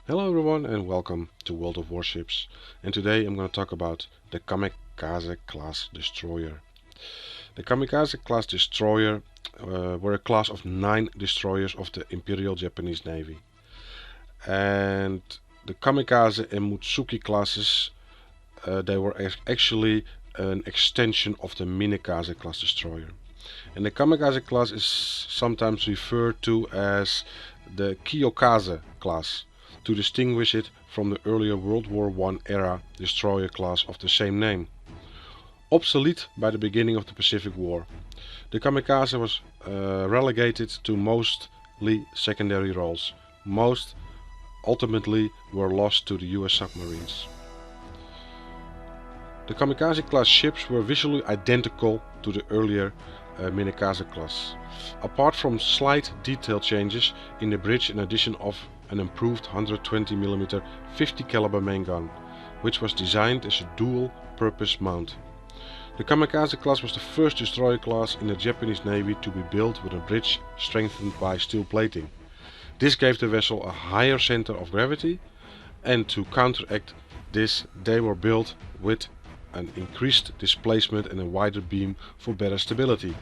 Hello everyone and welcome to World of Warships, and today I'm going to talk about the Kamikaze class destroyer. The Kamikaze class destroyer were a class of 9 destroyers of the Imperial Japanese Navy, and the Kamikaze and Mutsuki classes they were actually an extension of the Minekaze class destroyer. And the Kamikaze class is sometimes referred to as the Kiyokaze class, to distinguish it from the earlier World War I era destroyer class of the same name. Obsolete by the beginning of the Pacific War, the Kamikaze was relegated to mostly secondary roles. Most ultimately were lost to the US submarines. The Kamikaze class ships were visually identical to the earlier Minekaze class, apart from slight detail changes in the bridge in addition of an improved 120mm 50 caliber main gun, which was designed as a dual-purpose mount. The Kamikaze class was the first destroyer class in the Japanese Navy to be built with a bridge strengthened by steel plating. This gave the vessel a higher center of gravity, and to counteract this they were built with an increased displacement and a wider beam for better stability.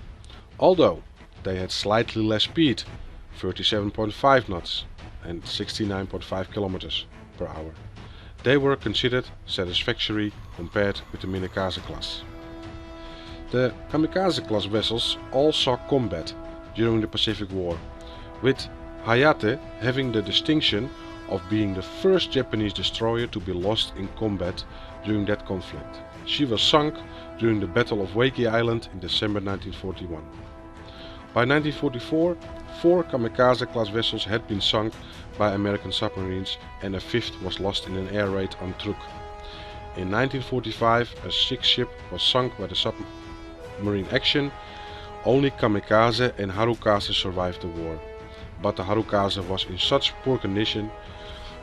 Although they had slightly less speed, 37.5 knots and 69.5 kilometers per hour, they were considered satisfactory compared with the Minekaze class. The Kamikaze class vessels all saw combat during the Pacific War, with Hayate having the distinction of being the first Japanese destroyer to be lost in combat during that conflict. She was sunk during the Battle of Wakey Island in December 1941. By 1944, 4 Kamikaze class vessels had been sunk by American submarines and a 5th was lost in an air raid on Truk. In 1945, a 6th ship was sunk by the submarine action. Only Kamikaze and Harukaze survived the war, but the Harukaze was in such poor condition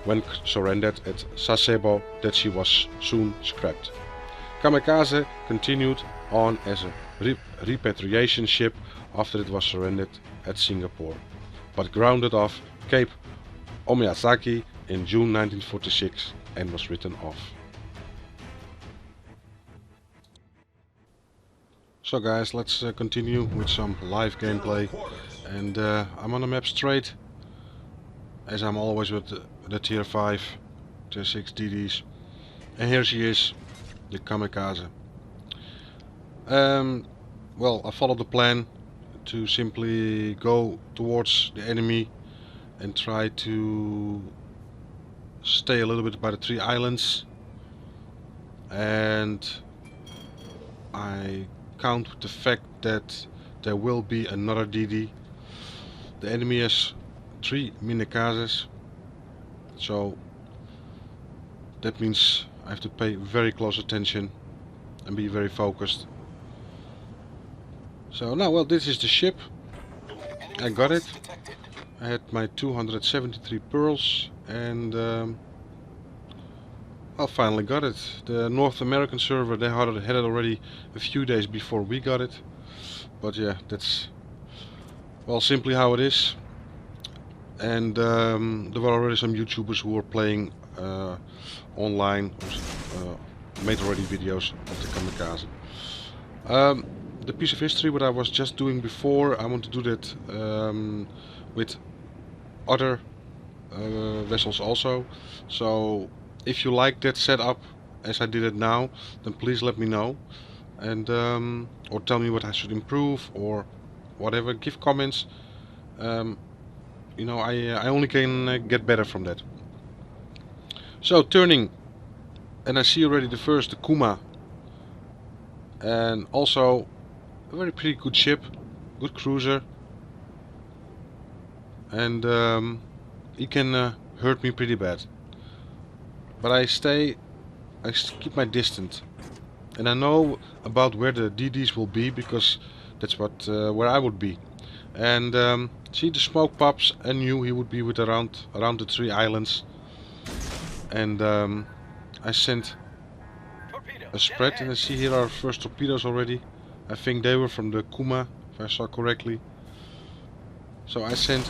when surrendered at Sasebo that she was soon scrapped. Kamikaze continued on as a repatriation ship after it was surrendered at Singapore, but grounded off Cape Omiyazaki in June 1946 and was written off. So guys, let's continue with some live gameplay, and I'm on the map Strait, as I'm always with the tier 5, tier 6 DDs, and here she is, the Kamikaze. Well, I followed the plan to simply go towards the enemy and try to stay a little bit by the 3 islands, and I count with the fact that there will be another DD. The enemy has 3 Minekazes, so that means I have to pay very close attention and be very focused. So now, well, this is the ship. I got it. I had my 273 pearls, and I finally got it. The North American server, they had it already a few days before we got it. But yeah, that's, well, simply how it is. And there were already some YouTubers who were playing online, made already videos of the Kamikaze. The piece of history what I was just doing before, I want to do that with other vessels also. So if you like that setup as I did it now, then please let me know, and or tell me what I should improve or whatever. Give comments. You know, I only can get better from that. So turning, and I see already the first, the Kuma, and also a very pretty good ship, good cruiser, and he can hurt me pretty bad. But I keep my distance, and I know about where the DDs will be, because that's what where I would be. And see the smoke pops, I knew he would be with around the 3 islands, and I sent a spread, and I see here our first torpedoes already. I think they were from the Kuma, if I saw correctly. So I sent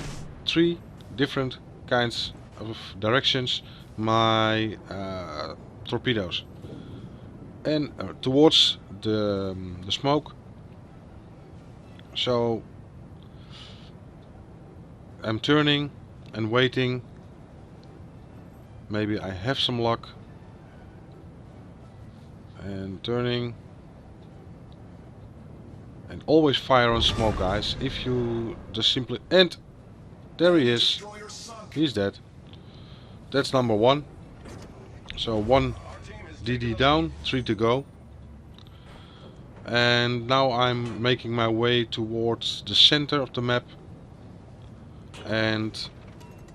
3 different kinds of directions my torpedoes, and towards the smoke. So I'm turning and waiting. Maybe I have some luck. And turning. And always fire on smoke, guys. If you just simply... And there he is. He's dead. That's number 1. So 1 DD down, 3 to go. And now I'm making my way towards the center of the map. And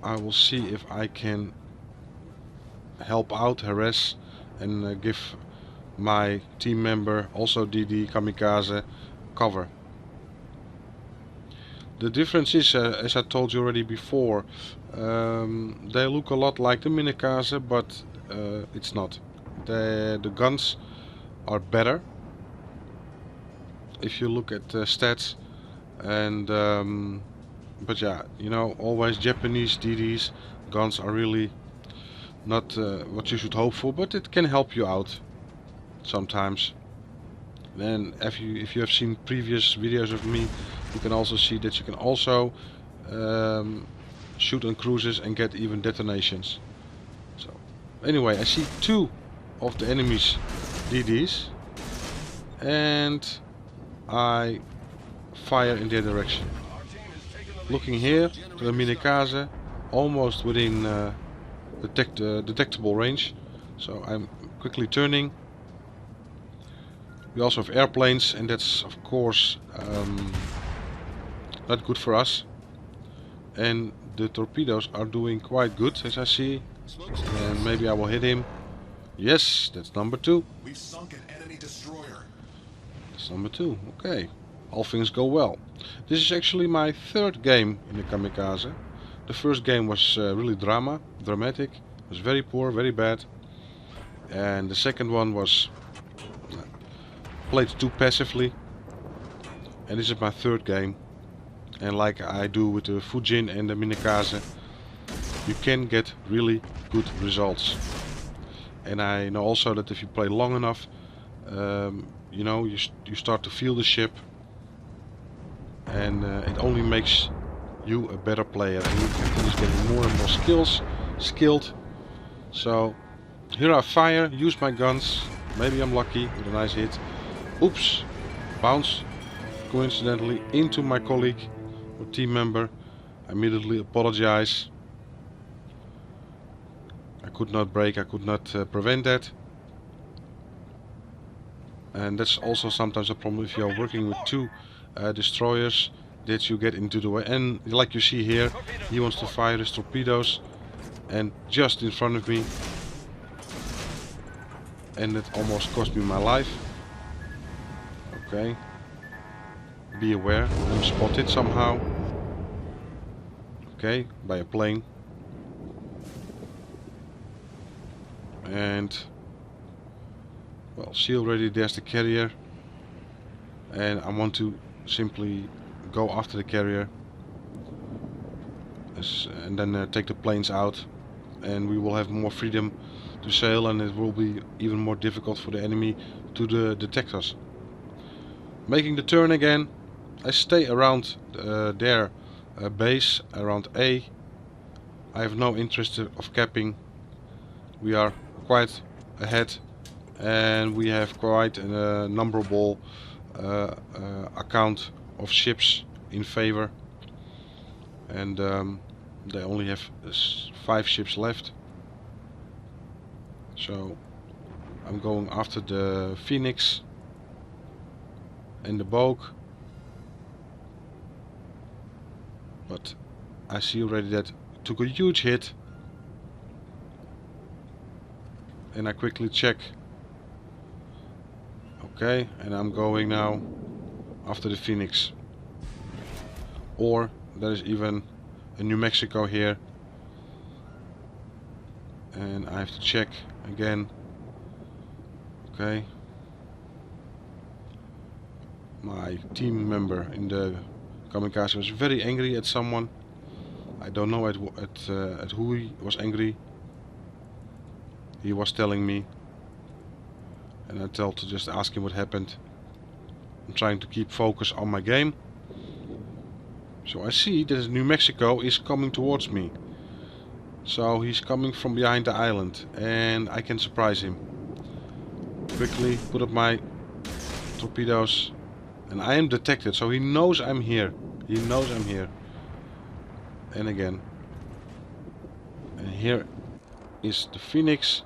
I will see if I can help out, harass, and give my team member, also DD Kamikaze, cover. The difference is, as I told you already before, they look a lot like the Minekaze, but it's not. The guns are better if you look at the stats, and but yeah, you know, always Japanese DDs guns are really not what you should hope for, but it can help you out sometimes. And if you have seen previous videos of me, you can also see that you can also shoot on cruisers and get even detonations. So anyway, I see 2 of the enemy's DDs and I fire in their direction. Looking here to the Minekaze, almost within detectable range. So I'm quickly turning. We also have airplanes, and that's of course not good for us. And the torpedoes are doing quite good, as I see. And maybe I will hit him. Yes, that's number 2. We've sunk an enemy destroyer. That's number 2. Okay, all things go well. This is actually my 3rd game in the Kamikaze. The first game was really dramatic. It was very poor, very bad. And the second one was played too passively. And this is my 3rd game. And like I do with the Fujin and the Minekaze, you can get really good results. And I know also that if you play long enough, you know, you start to feel the ship, and it only makes you a better player, and you can finish getting more and more skilled. So here I fire, use my guns. Maybe I'm lucky with a nice hit. Oops, bounce coincidentally into my colleague or team member. I immediately apologize. I could not brake, I could not prevent that. And that's also sometimes a problem if you are working with 2 destroyers, that you get into the way. And like you see here, he wants to fire his torpedoes, and just in front of me, and it almost cost me my life. Okay, be aware, I'm spotted somehow. Okay, by a plane. And well, see already, there's the carrier, and I want to simply go after the carrier and then take the planes out, and we will have more freedom to sail, and it will be even more difficult for the enemy to detect us. Making the turn again, I stay around their base, around A. I have no interest of capping. We are quite ahead, and we have quite a numberable account of ships in favor, and they only have 5 ships left. So I'm going after the Phoenix and the Bogue, but I see already that it took a huge hit, and I quickly check. Okay, and I'm going now after the Phoenix. Or there is even a New Mexico here, and I have to check again. Okay, my team member in the Kamikaze was very angry at someone. I don't know at who he was angry. He was telling me, and I told to just ask him what happened. I'm trying to keep focus on my game. So I see that New Mexico is coming towards me. So he's coming from behind the island, and I can surprise him. Quickly put up my torpedoes, and I am detected, so he knows I'm here. He knows I'm here. And again. And here is the Phoenix,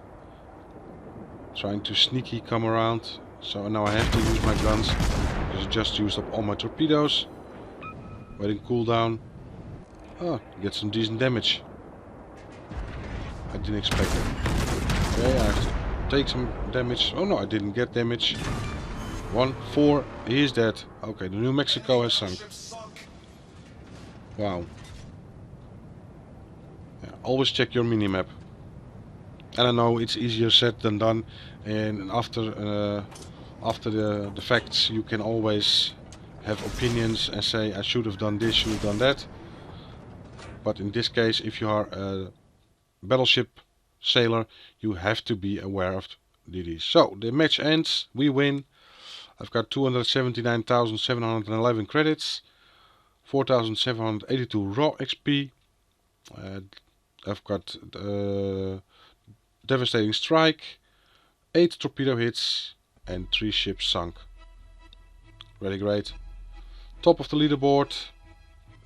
trying to sneaky come around. So now I have to use my guns, because I just used up all my torpedoes. Waiting cooldown. Oh, get some decent damage. I didn't expect it. Okay, I have to take some damage. Oh no, I didn't get damage. 1-4, he is dead. Okay, the New Mexico has sunk. Wow. Yeah, always check your minimap. And I know it's easier said than done, and after the facts you can always have opinions and say I should have done this, should have done that. But in this case, if you are a battleship sailor, you have to be aware of these. So the match ends, we win. I've got 279,711 credits, 4,782 raw XP. I've got devastating strike, 8 torpedo hits and 3 ships sunk. Really great. Top of the leaderboard.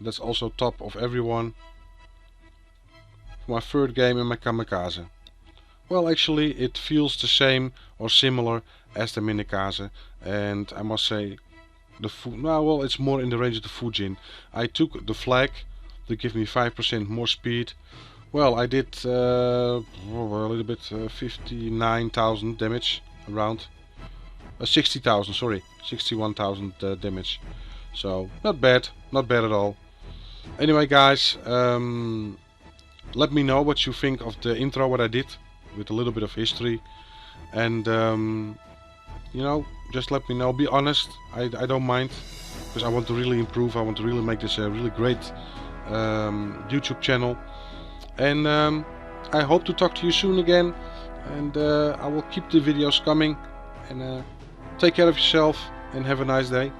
That's also top of everyone. For my third game in my Kamikaze. Well, actually it feels the same or similar as the Minekaze, and I must say well, it's more in the range of the Fujin. I took the flag to give me 5% more speed. Well, I did a little bit 59,000 damage around. 60,000, sorry, 61,000 damage. So not bad at all. Anyway, guys, let me know what you think of the intro, what I did, with a little bit of history, and you know, just let me know. Be honest, I don't mind, because I want to really improve. I want to really make this a really great YouTube channel, and I hope to talk to you soon again, and I will keep the videos coming, and take care of yourself and have a nice day.